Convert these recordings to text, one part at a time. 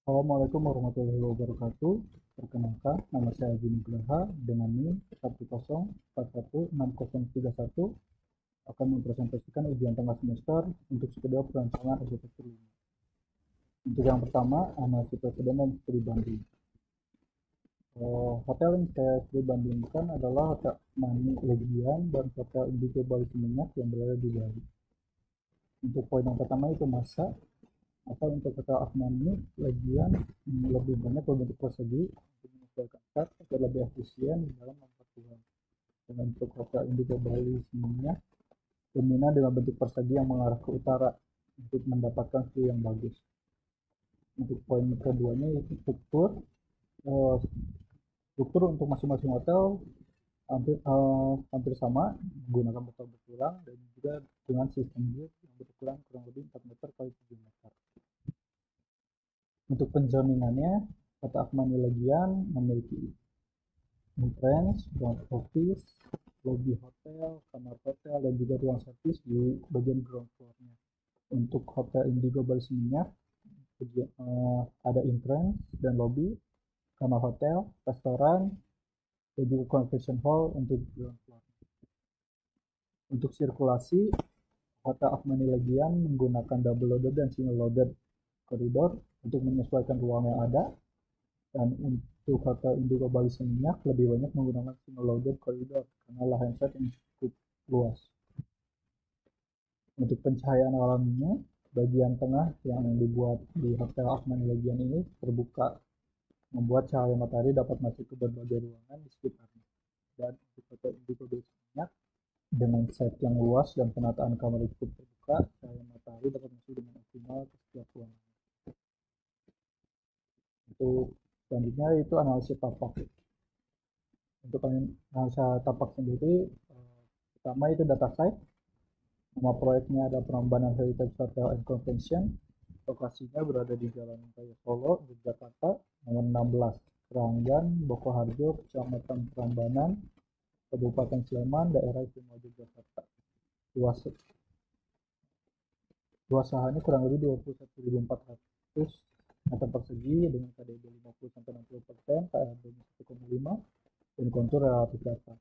Assalamualaikum warahmatullahi wabarakatuh. Perkenalkan, nama saya Jimmy Nugraha dengan NIM 1041631 akan mempresentasikan ujian tengah semester untuk kedua perancangan arsitektur 5. Untuk yang pertama, analisis presiden dan studi banding. Hotel yang saya studi bandingkan adalah Hotel Mani Legian dan Hotel Indigo Bali Seminyak yang berada di Bali. Untuk poin yang pertama itu masa, atau untuk Hotel Akman ini Legian lebih banyak berbentuk persegi untuk menyesuaikan cat agar lebih efisien di dalam membuat ruang. Dan untuk Hotel Indigo Bali Seminyak dominan dengan bentuk persegi yang mengarah ke utara untuk mendapatkan view yang bagus. Untuk poin keduanya yaitu struktur. Eh, Struktur untuk masing-masing hotel hampir sama, menggunakan botol berkurang dan juga dengan sistem lift yang berkurang kurang lebih 4 meter kali 7 meter. Untuk penjaminannya, kata Akmani Legian memiliki entrance, front office, lobby hotel, kamar hotel, dan juga ruang servis di bagian ground floor-nya. Untuk Hotel Indigo Bali Seminyak, ada entrance dan lobby, kamar hotel, restoran, dan juga convention hall untuk ground floor. Untuk sirkulasi, Hotel Akmani Legian menggunakan double loaded dan single loaded koridor untuk menyesuaikan ruang yang ada, dan untuk Hotel Indigo Bali Seminyak lebih banyak menggunakan single loaded koridor karena lahan set yang cukup luas. Untuk pencahayaan alaminya, bagian tengah yang dibuat di Hotel Akmani Legian ini terbuka, membuat cahaya matahari dapat masuk ke berbagai ruangan di sekitarnya. Dan untuk Hotel Indigo Bali Seminyak, dengan set yang luas dan penataan kamar cukup terbuka, cahaya matahari dapat masuk dengan optimal ke setiap ruangan. Untuk selanjutnya itu analisis tapak. Untuk analisa tapak sendiri, pertama itu data site. Nama proyeknya ada Prambanan Heritage Hotel and Convention. Lokasinya berada di Jalan Raya Solo, Yogyakarta, nomor 16, Keranggan, Bokoharjo, Kecamatan Prambanan, Kabupaten Sleman, Daerah Istimewa Yogyakarta. Luas lahannya kurang lebih 21.400 meter persegi dengan KDB 50-60%, KRB-nya 1,5, dan kontur relatif rata.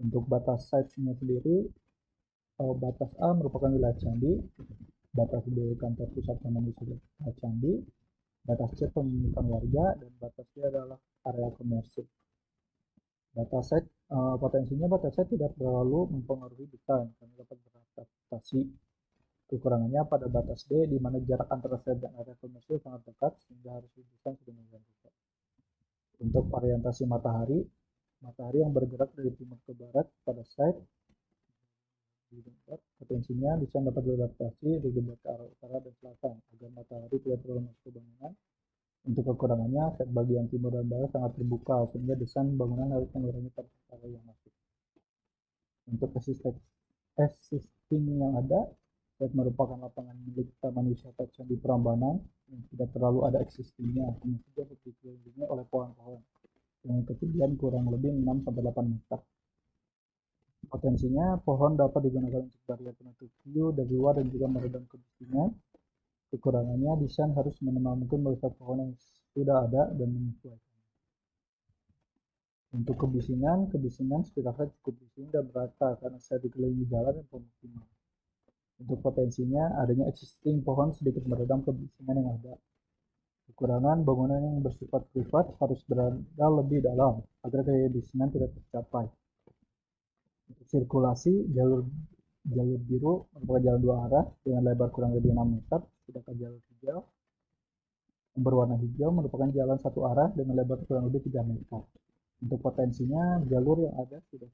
Untuk batas site-nya sendiri, batas A merupakan wilayah Candi, batas B kantor pusat taman wisata Candi, batas C pemilikan warga, dan batas D adalah area komersil. Potensinya batas C tidak terlalu mempengaruhi desain karena dapat beradaptasi. Kekurangannya pada batas D di mana jarak antara site dan area komersil sangat dekat sehingga harus didesain sedemikian rupa. Untuk orientasi matahari, matahari yang bergerak dari timur ke barat pada site potensinya desain dapat beradaptasi bergerak ke arah utara dan selatan agar matahari tidak terlalu masuk ke bangunan. Untuk kekurangannya, set bagian timur dan barat sangat terbuka sehingga desain bangunan harus mengurangi cahaya yang masuk. Untuk existing yang ada, set merupakan lapangan milik Taman Wisata Candi Prambanan yang tidak terlalu ada existingnya, hanya saja dikelilingi oleh pohon-pohon dengan ketinggian kurang lebih 6-8 meter. Potensinya, pohon dapat digunakan untuk barrier penutup view dari luar dan juga meredam kebisingan. Kekurangannya, desain harus minimal mungkin merusak pohon yang sudah ada dan menyesuaikan. Untuk kebisingan sekitarnya cukup bising dan merata karena saya dikelilingi jalan dan pemukiman. Untuk potensinya, adanya existing pohon sedikit meredam kebisingan yang ada. Kekurangan, bangunan yang bersifat privat harus berada lebih dalam agar kebisingan tidak tercapai. Untuk sirkulasi, jalur biru merupakan jalan dua arah dengan lebar kurang lebih 6 meter, sedangkan jalur hijau yang berwarna hijau merupakan jalan satu arah dengan lebar kurang lebih 3 meter. Untuk potensinya, jalur yang ada sudah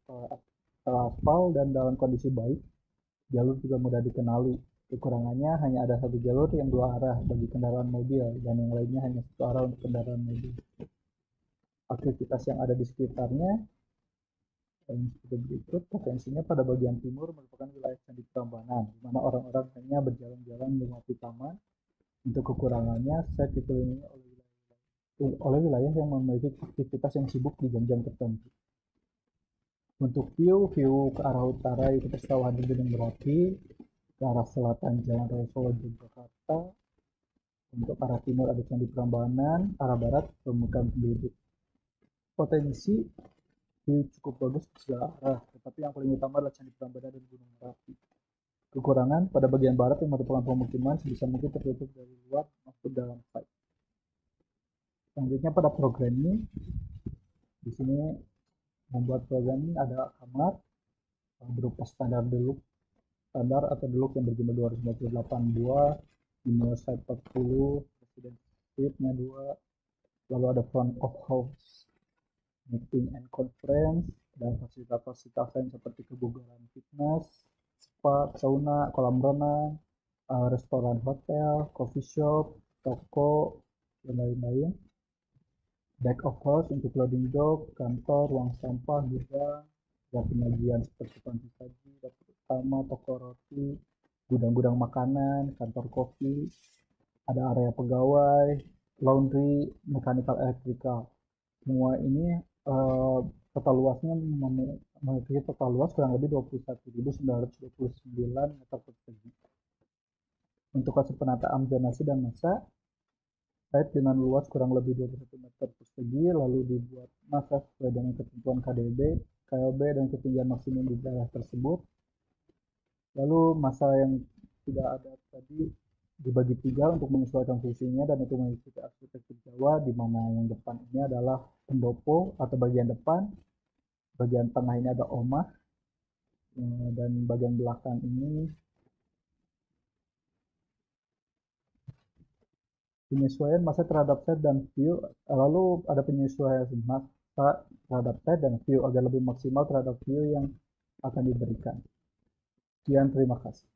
teraspal dan dalam kondisi baik. Jalur juga mudah dikenali. Kekurangannya hanya ada satu jalur yang dua arah bagi kendaraan mobil dan yang lainnya hanya satu arah untuk kendaraan mobil. Aktivitas yang ada di sekitarnya seperti berikut. Potensinya pada bagian timur merupakan wilayah Candi Prambanan, di mana orang-orang hanya berjalan-jalan melewati taman. Untuk kekurangannya, saya dikelilingi oleh wilayah yang memiliki aktivitas yang sibuk di jam-jam tertentu. Untuk view ke arah utara itu persawahan di Gunung Merapi, ke arah selatan Jalan Raya Solo Yogyakarta, Untuk arah timur ada Candi Prambanan, arah barat permukaan penduduk. Potensi view cukup bagus ke segala arah, tetapi yang paling utama adalah Candi Prambanan dan Gunung Merapi. Kekurangan pada bagian barat yang merupakan pemukiman sebisa mungkin tertutup dari luar maupun dalam site. Selanjutnya pada program ini, di sini membuat program ini ada kamar berupa standar atau deluk yang berjumlah 298 buah, jumlah site 40, resident suite-nya 2, lalu ada front of house, meeting and conference, dan fasilitas-fasilitas lain seperti kebugaran fitness, spa, sauna, kolam renang, restoran hotel, coffee shop, toko, dan lain-lain. Back of house untuk loading dock, kantor, ruang sampah, gudang, dan penyajian seperti panti saji, dapur utama, toko roti, gudang-gudang makanan, kantor kopi, ada area pegawai, laundry, mechanical, electrical. Semua ini total luasnya memiliki total luas kurang lebih 21.929 meter persegi. Untuk hasil penataan zonasi dan masa, site dengan luas kurang lebih 21 meter persegi lalu dibuat masa sesuai dengan ketentuan KDB, KLB, dan ketinggian maksimum di daerah tersebut. Lalu masa yang tidak ada tadi dibagi 3 untuk menyesuaikan fungsinya dan itu mengikuti arsitektur Jawa, di mana yang depan ini adalah pendopo atau bagian depan, bagian tengah ini ada omah, dan bagian belakang ini penyesuaian masa terhadap set dan view, lalu ada penyesuaian masa terhadap set dan view agar lebih maksimal terhadap view yang akan diberikan. Sekian, terima kasih.